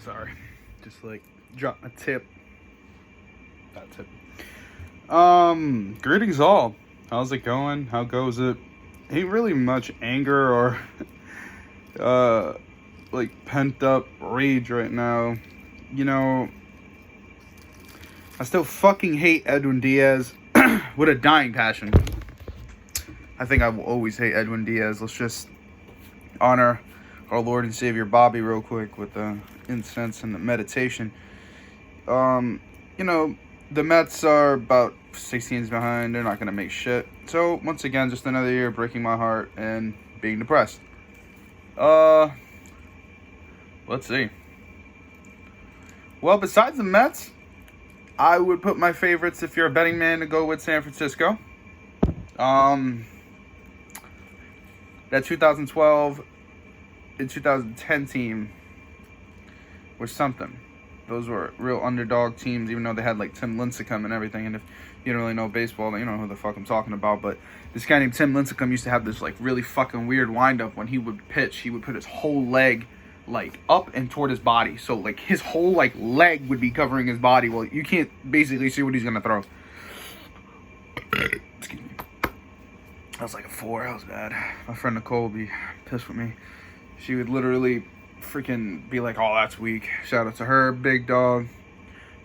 Sorry. Just like drop a tip. That tip. Greetings all. How's it going? How goes it? Ain't really much anger or like pent up rage right now. You know, I still fucking hate Edwin Diaz with a dying passion. I think I will always hate Edwin Diaz. Let's just honor our Lord and Savior Bobby real quick with the incense and the meditation. You know, the Mets are about 16s behind. They're not going to make shit. So, once again, just another year breaking my heart and being depressed. Let's see. Well, besides the Mets, I would put my favorites, if you're a betting man, to go with San Francisco. That 2012 and 2010 team was something. Those were real underdog teams, even though they had like Tim Lincecum and everything. And if you don't really know baseball, then you don't know who the fuck I'm talking about. But this guy named Tim Lincecum used to have this like really fucking weird windup. When he would pitch, he would put his whole leg like up and toward his body. So like his whole like leg would be covering his body. Well, you can't basically see what he's gonna throw. Excuse me. I was like a 4. That was bad. My friend Nicole would be pissed with me. She would literally freaking be like, oh, that's weak. Shout out to her, big dog,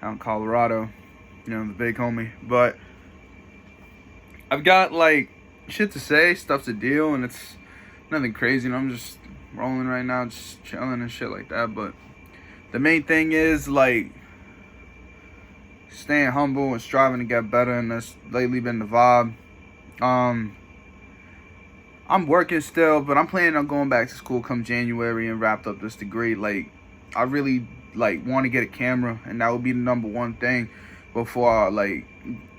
out in Colorado. You know, the big homie. But I've got, like, shit to say, stuff to deal, and it's nothing crazy. You know, I'm just rolling right now, just chilling and shit like that. But the main thing is, like, staying humble and striving to get better, and that's lately been the vibe. I'm working still, but I'm planning on going back to school come January and wrapped up this degree. Like, I really, like, want to get a camera, and that would be the number one thing before, like,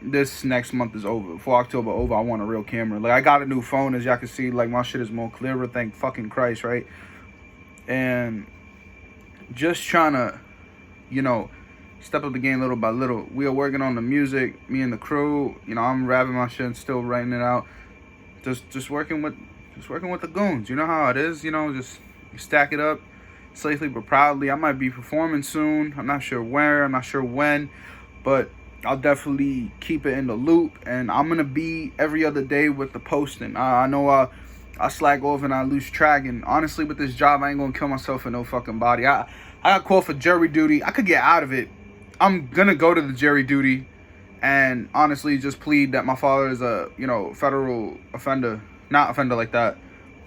this next month is over. Before October over, I want a real camera. Like, I got a new phone, as y'all can see. Like, my shit is more clearer, thank fucking Christ, right? And just trying to, you know, step up the game little by little. We are working on the music, me and the crew. You know, I'm rapping my shit and still writing it out. Just working with the goons. You know how it is. You know, just stack it up safely but proudly. I might be performing soon. I'm not sure where. I'm not sure when, but I'll definitely keep it in the loop. And I'm gonna be every other day with the posting. I know I slack off and I lose track. And honestly, with this job, I ain't gonna kill myself in no fucking body. I got called for jury duty. I could get out of it. I'm gonna go to the jury duty. And honestly, just plead that my father is a, you know, federal offender. Not offender like that.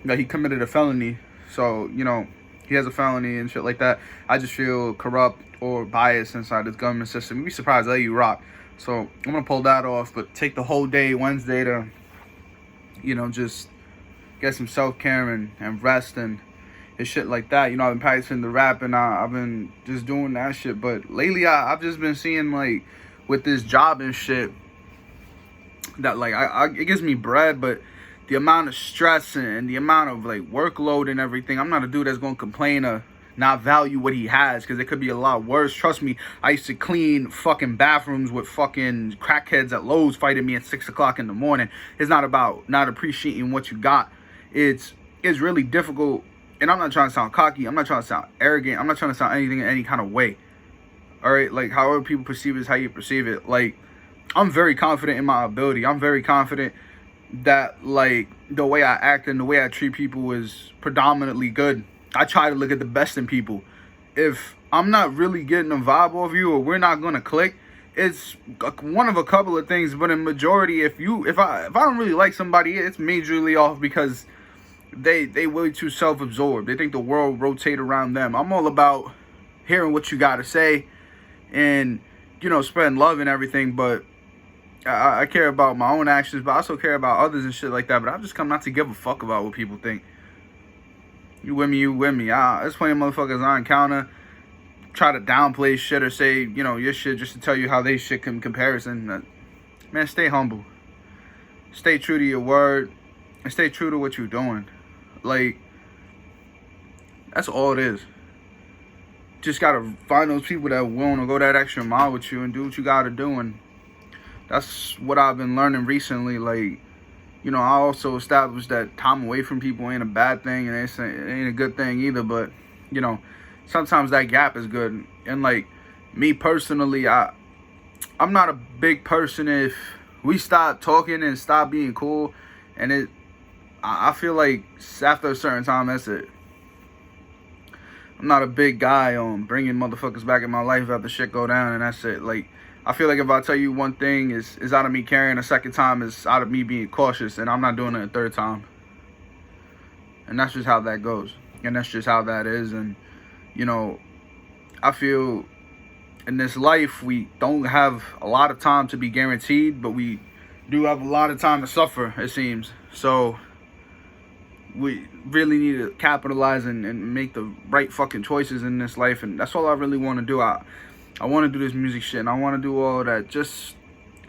That he committed a felony. So, you know, he has a felony and shit like that. I just feel corrupt or biased inside this government system. You'd be surprised that you rock. So, I'm going to pull that off. But take the whole day, Wednesday, to, you know, just get some self-care and rest and shit like that. You know, I've been practicing the rap and I've been just doing that shit. But lately, I've just been seeing, like, with this job and shit, that like it gives me bread, but the amount of stress and the amount of like workload and everything, I'm not a dude that's gonna complain or not value what he has, because it could be a lot worse. Trust me, I used to clean fucking bathrooms with fucking crackheads at Lowe's fighting me at 6 o'clock in the morning. It's not about not appreciating what you got. It's really difficult, and I'm not trying to sound cocky, I'm not trying to sound arrogant, I'm not trying to sound anything in any kind of way. Alright, like, however people perceive it is how you perceive it. Like, I'm very confident in my ability. I'm very confident that, like, the way I act and the way I treat people is predominantly good. I try to look at the best in people. If I'm not really getting a vibe off you, or we're not going to click, it's one of a couple of things. But in majority, if I don't really like somebody, it's majorly off because they way too self-absorbed. They think the world rotates around them. I'm all about hearing what you got to say, and, you know, spreading love and everything, but I care about my own actions, but I also care about others and shit like that. But I've just come not to give a fuck about what people think. You with me, you with me. There's plenty of motherfuckers I encounter try to downplay shit or say, you know, your shit just to tell you how they shit in comparison. Man, stay humble. Stay true to your word, and stay true to what you're doing. Like, that's all it is. Just gotta find those people that are willing to go that extra mile with you and do what you gotta do. And that's what I've been learning recently. Like, you know, I also established that time away from people ain't a bad thing, and it ain't a good thing either. But, you know, sometimes that gap is good. And like me personally, I'm not a big person if we stop talking and stop being cool, and I feel like after a certain time, that's it. I'm not a big guy on bringing motherfuckers back in my life after shit go down, and that's it. Like, I feel like if I tell you one thing is out of me caring, a second time is out of me being cautious, and I'm not doing it a third time. And that's just how that goes. And that's just how that is. And, you know, I feel in this life, we don't have a lot of time to be guaranteed, but we do have a lot of time to suffer, it seems. So we really need to capitalize and make the right fucking choices in this life. And that's all I really want to do. I want to do this music shit, and I want to do all that just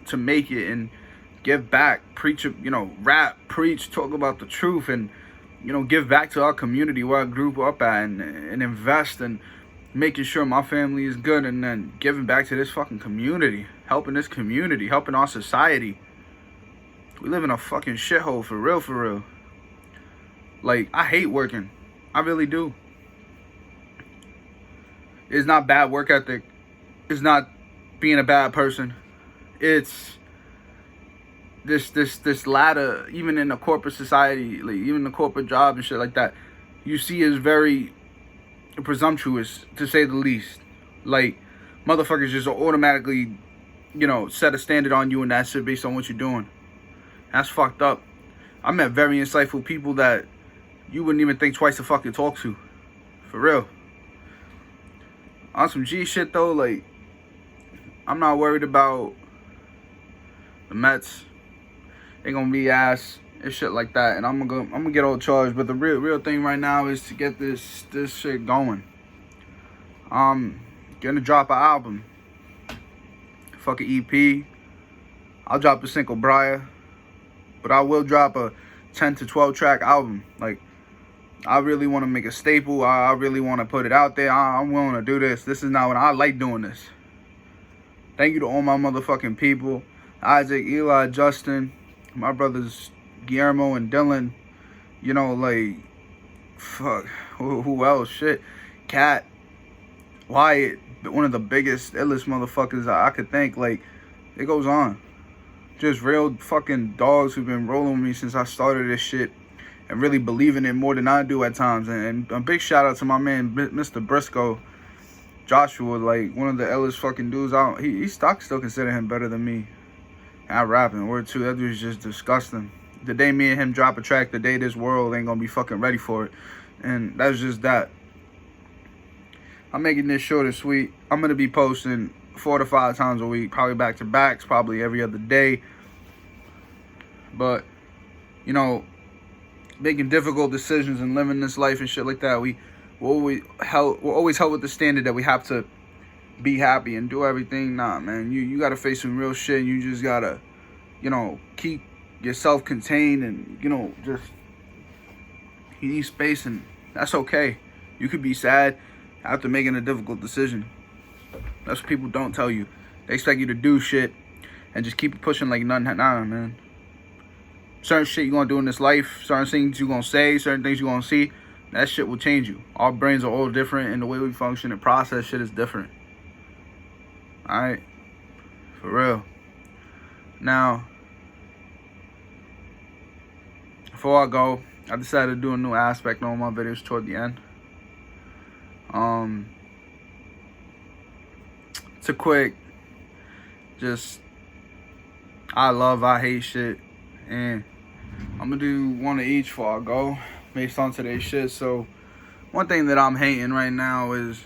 to make it and give back, preach, you know, rap, preach, talk about the truth, and, you know, give back to our community where I grew up at, and invest in making sure my family is good, and then giving back to this fucking community, helping this community, helping our society. We live in a fucking shithole, for real, for real. Like, I hate working. I really do. It's not bad work ethic. It's not being a bad person. It's this ladder, even in the corporate society, like even the corporate job and shit like that, you see is very presumptuous, to say the least. Like, motherfuckers just automatically, you know, set a standard on you and that shit based on what you're doing. That's fucked up. I met very insightful people that you wouldn't even think twice to fucking talk to. For real. On some G shit though, like, I'm not worried about the Mets. They gonna be ass and shit like that, and I'm gonna get all charged. But the real thing right now is to get this shit going. Gonna drop an album, fucking EP. I'll drop a single Briar, but I will drop a 10 to 12 track album. Like, I really want to make a staple. I really want to put it out there. I'm willing to do this. This is not what I like doing this. Thank you to all my motherfucking people. Isaac, Eli, Justin, my brothers Guillermo and Dylan. You know, like, fuck, who else? Shit. Cat, Wyatt, one of the biggest, illest motherfuckers I could think. Like, it goes on. Just real fucking dogs who've been rolling with me since I started this shit and really believing it more than I do at times. And a big shout out to my man, Mr. Briscoe. Joshua, like, one of the illest fucking dudes out. He still consider him better than me. And I rapping, word too. That dude's just disgusting. The day me and him drop a track, the day this world ain't gonna be fucking ready for it. And that's just that. I'm making this short and sweet. I'm gonna be posting 4 to 5 times a week, probably back to backs, probably every other day. But, you know, making difficult decisions and living this life and shit like that, we're always held with the standard that we have to be happy and do everything. Nah, man, you gotta face some real shit. You just gotta, you know, keep yourself contained, and, you know, just, you need space, and that's okay. You could be sad after making a difficult decision. That's what people don't tell you. They expect you to do shit and just keep it pushing like nothing. Nah, man. Certain shit you're gonna do in this life, certain things you're gonna say, certain things you're gonna see, that shit will change you. Our brains are all different, and the way we function and process shit is different. Alright? For real. Now, before I go, I decided to do a new aspect on my videos toward the end. It's a quick, just, I hate shit, and I'm gonna do one of each before I go, based on today's shit. So, one thing that I'm hating right now is,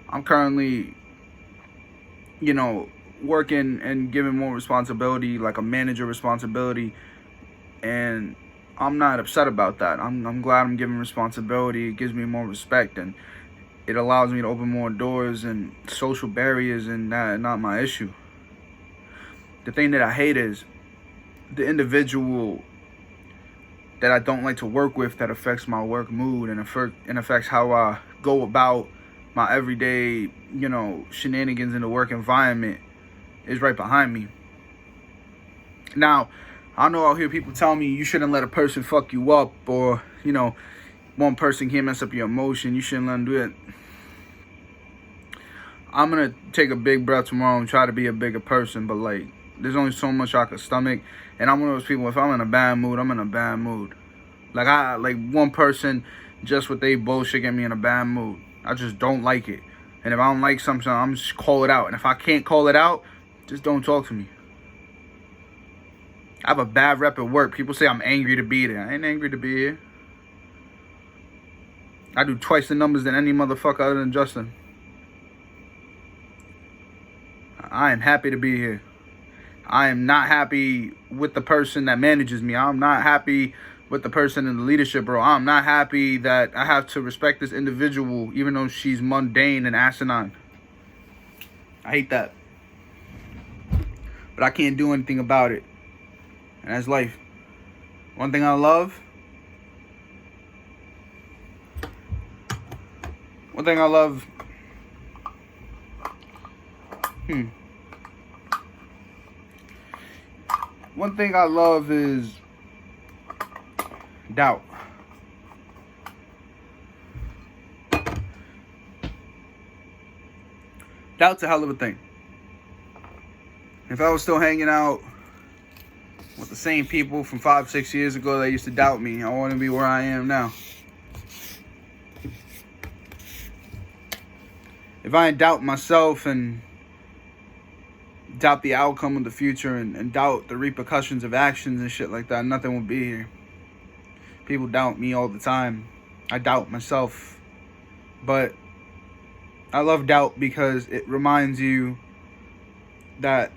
I'm currently, you know, working and giving more responsibility, like a manager responsibility, and I'm not upset about that. I'm glad I'm giving responsibility. It gives me more respect, and it allows me to open more doors and social barriers, and that not my issue. The thing that I hate is the individual that I don't like to work with that affects my work mood and affects how I go about my everyday, you know, shenanigans in the work environment is right behind me. Now, I know I'll hear people tell me you shouldn't let a person fuck you up, or, you know, one person can't mess up your emotion. You shouldn't let them do it. I'm going to take a big breath tomorrow and try to be a bigger person. But, like, there's only so much I could stomach. And I'm one of those people, if I'm in a bad mood, I'm in a bad mood. Like, one person just with they bullshit get me in a bad mood. I just don't like it. And if I don't like something, I'm just call it out. And if I can't call it out, just don't talk to me. I have a bad rep at work. People say I'm angry to be there. I ain't angry to be here. I do twice the numbers than any motherfucker other than Justin. I am happy to be here. I am not happy with the person that manages me. I'm not happy with the person in the leadership role. I'm not happy that I have to respect this individual even though she's mundane and asinine. I hate that. But I can't do anything about it. And that's life. One thing I love. One thing I love. One thing I love is doubt. Doubt's a hell of a thing. If I was still hanging out with the same people from 5-6 years ago that used to doubt me, I wouldn't be where I am now. If I doubt myself and doubt the outcome of the future and doubt the repercussions of actions and shit like that, nothing would be here. People doubt me all the time. I doubt myself. But I love doubt because it reminds you that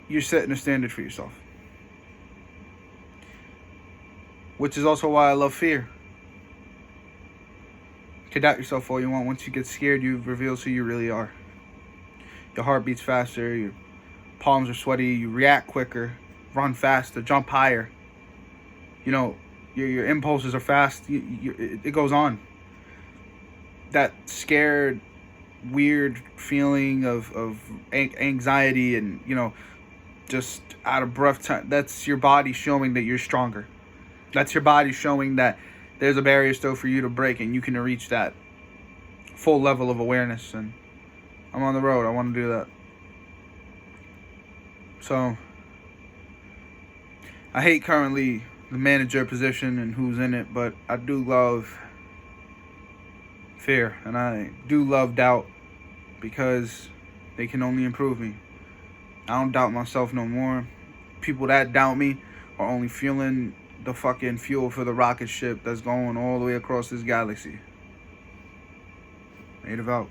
you're setting a standard for yourself. Which is also why I love fear. You can doubt yourself all you want. Once you get scared, you reveal who you really are. Your heart beats faster, your palms are sweaty, you react quicker, run faster, jump higher. You know, your impulses are fast. It goes on. That scared, weird feeling of anxiety and, you know, just out of breath time, that's your body showing that you're stronger. That's your body showing that there's a barrier still for you to break and you can reach that full level of awareness. And I'm on the road. I want to do that. So, I hate currently the manager position and who's in it, but I do love fear and I do love doubt because they can only improve me. I don't doubt myself no more. People that doubt me are only fueling the fucking fuel for the rocket ship that's going all the way across this galaxy. Native out.